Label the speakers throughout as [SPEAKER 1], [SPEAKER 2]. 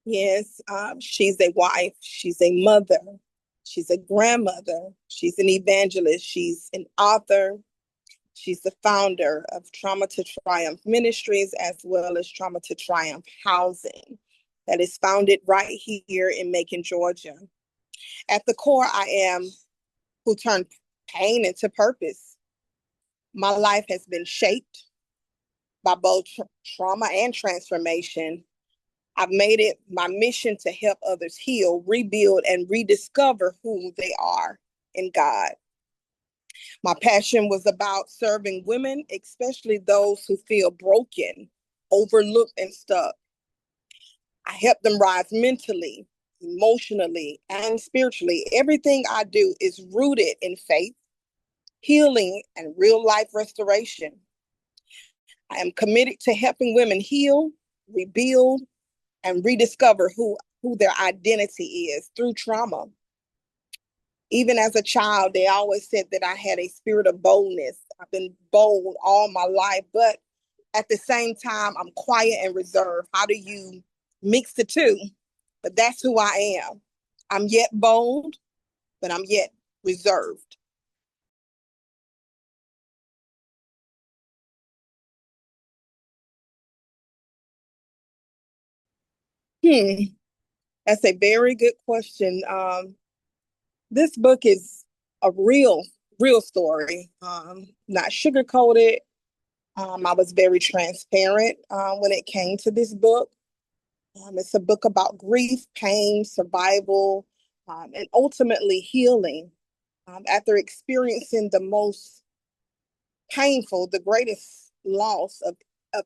[SPEAKER 1] Yes, she's a wife, she's a mother, she's a grandmother, she's an evangelist, she's an author, she's the founder of Trauma to Triumph Ministries as well as Trauma to Triumph Housing that is founded right here in Macon, Georgia. At the core, I am who turned pain into purpose. My life has been shaped by both trauma and transformation. I've made it my mission to help others heal, rebuild, and rediscover who they are in God. My passion was about serving women, especially those who feel broken, overlooked, and stuck. I help them rise mentally, emotionally, and spiritually. Everything I do is rooted in faith, healing, and real life restoration. I am committed to helping women heal, rebuild, and rediscover who their identity is through trauma. Even as a child, they always said that I had a spirit of boldness. I've been bold all my life, but at the same time, I'm quiet and reserved. How do you mix the two? But that's who I am. I'm yet bold, but I'm yet reserved. Hmm, that's a very good question. This book is a real story, not sugarcoated. I was very transparent when it came to this book. It's a book about grief, pain, survival, and ultimately healing. After experiencing the most painful, the greatest loss of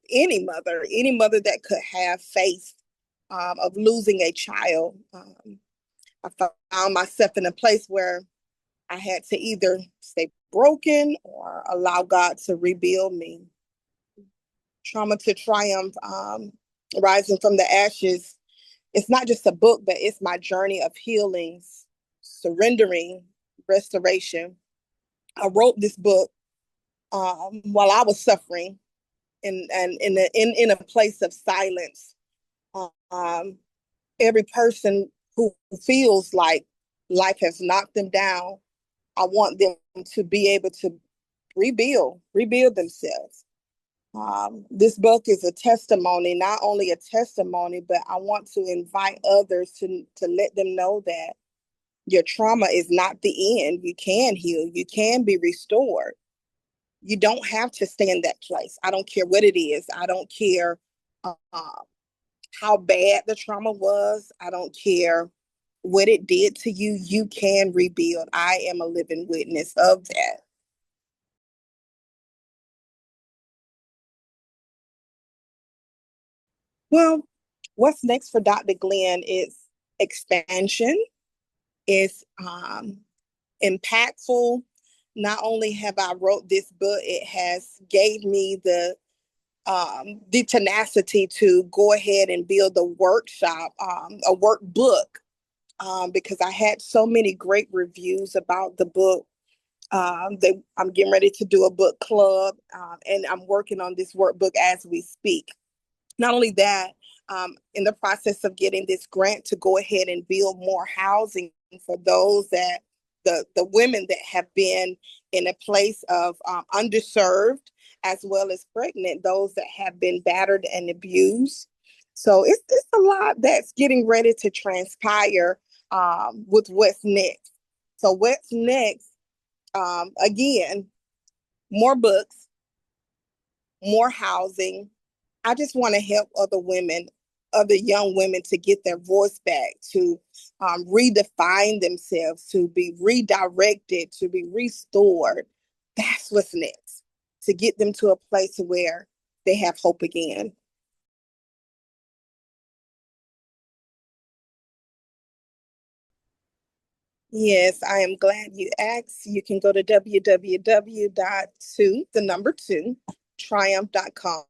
[SPEAKER 1] any mother that could have faced of losing a child, I found myself in a place where I had to either stay broken or allow God to rebuild me. Trauma to Triumph, Rising from the Ashes. It's not just a book, but it's my journey of healings, surrendering, restoration. I wrote this book while I was suffering and in a place of silence. Um, every person who feels like life has knocked them down, I want them to be able to rebuild themselves. This book is a testimony, not only a testimony, but I want to invite others to let them know that your trauma is not the end. You can heal, you can be restored. You don't have to stay in that place. I don't care what it is. I don't care uh, how bad the trauma was. I don't care what it did to you. You can rebuild. I am a living witness of that. Well, what's next for Dr. Glenn is expansion, is impactful. Not only have I wrote this book, it has gave me the tenacity to go ahead and build a workshop, a workbook, because I had so many great reviews about the book. I'm getting ready to do a book club, and I'm working on this workbook as we speak. Not only that, in the process of getting this grant to go ahead and build more housing for those that the women that have been in a place of underserved as well as pregnant, those that have been battered and abused. So it's a lot that's getting ready to transpire with what's next. So what's next? Again, more books, more housing. I just want to help other women, other young women to get their voice back, to redefine themselves, to be redirected, to be restored. That's what's next, to get them to a place where they have hope again. Yes, I am glad you asked. You can go to www.2, the number two, triumph.com.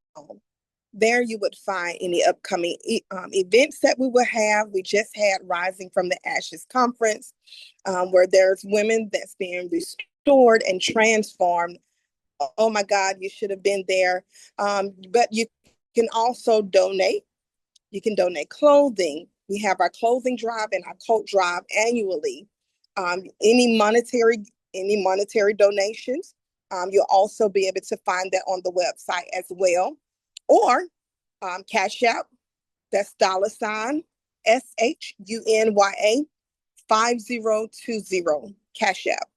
[SPEAKER 1] There you would find any upcoming events that we will have. We just had Rising from the Ashes conference, where there's women that's being restored and transformed. Oh my God, you should have been there. But you can also donate. You can donate clothing, We have our clothing drive and our coat drive annually. Any monetary donations, you'll also be able to find that on the website as well. Or Cash App, that's $SHUNYA 5020, Cash App.